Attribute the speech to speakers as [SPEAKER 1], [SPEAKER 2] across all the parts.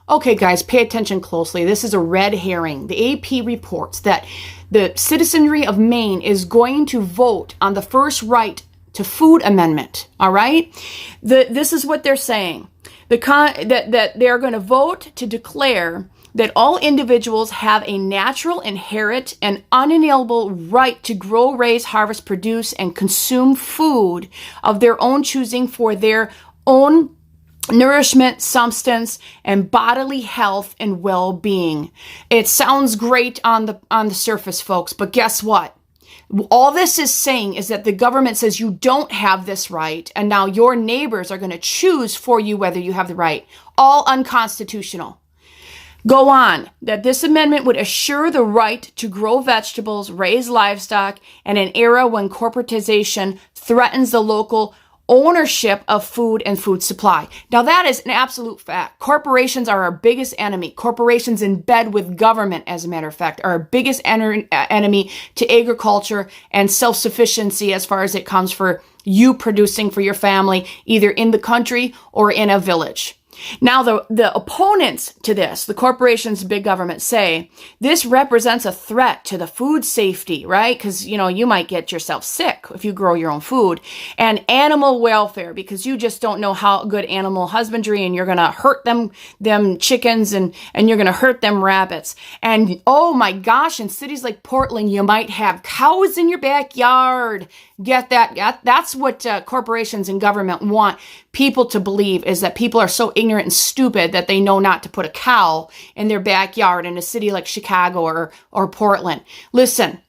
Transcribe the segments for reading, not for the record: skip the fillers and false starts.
[SPEAKER 1] Okay, guys, pay attention closely. This is a red herring. The AP reports that the citizenry of Maine is going to vote on the first right to food amendment. All right? This is what they're saying. That they're going to vote to declare that all individuals have a natural, inherent, and unalienable right to grow, raise, harvest, produce, and consume food of their own choosing for their own nourishment, substance, and bodily health and well-being. It sounds great on the surface, folks, but guess what? All this is saying is that the government says you don't have this right, and now your neighbors are going to choose for you whether you have the right. All unconstitutional. Go on, that this amendment would assure the right to grow vegetables, raise livestock, in an era when corporatization threatens the local ownership of food and food supply. Now that is an absolute fact. Corporations are our biggest enemy. Corporations in bed with government, as a matter of fact, are our biggest enemy to agriculture and self-sufficiency as far as it comes for you producing for your family, either in the country or in a village. Now, the opponents to this, the corporations, big government, say this represents a threat to the food safety, right? Because, you might get yourself sick if you grow your own food. And animal welfare, because you just don't know how good animal husbandry, and you're going to hurt them chickens, and you're going to hurt them rabbits. And, oh my gosh, in cities like Portland, you might have cows in your backyard. Get that? That's what corporations and government want people to believe, is that people are so ignorant and stupid that they know not to put a cow in their backyard in a city like Chicago or Portland. Listen,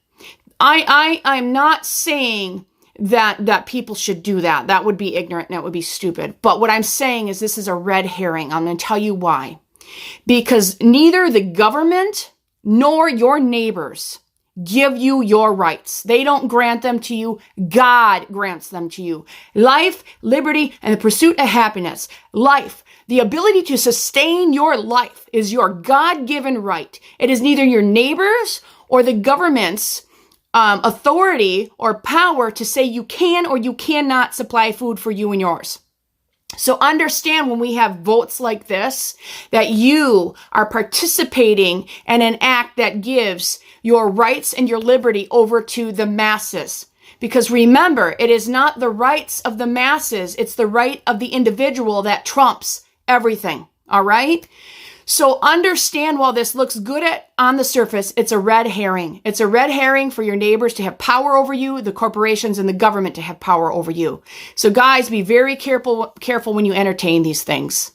[SPEAKER 1] I'm not saying that people should do that. That would be ignorant and that would be stupid. But what I'm saying is this is a red herring. I'm going to tell you why. Because neither the government nor your neighbors give you your rights. They don't grant them to you. God grants them to you. Life, liberty, and the pursuit of happiness. Life, the ability to sustain your life, is your God-given right. It is neither your neighbors or the government's authority or power to say you can or you cannot supply food for you and yours. So understand, when we have votes like this, that you are participating in an act that gives your rights and your liberty over to the masses. Because remember, it is not the rights of the masses, it's the right of the individual that trumps everything. All right? So understand, while this looks good on the surface, it's a red herring. It's a red herring for your neighbors to have power over you, the corporations and the government to have power over you. So guys, be very careful when you entertain these things.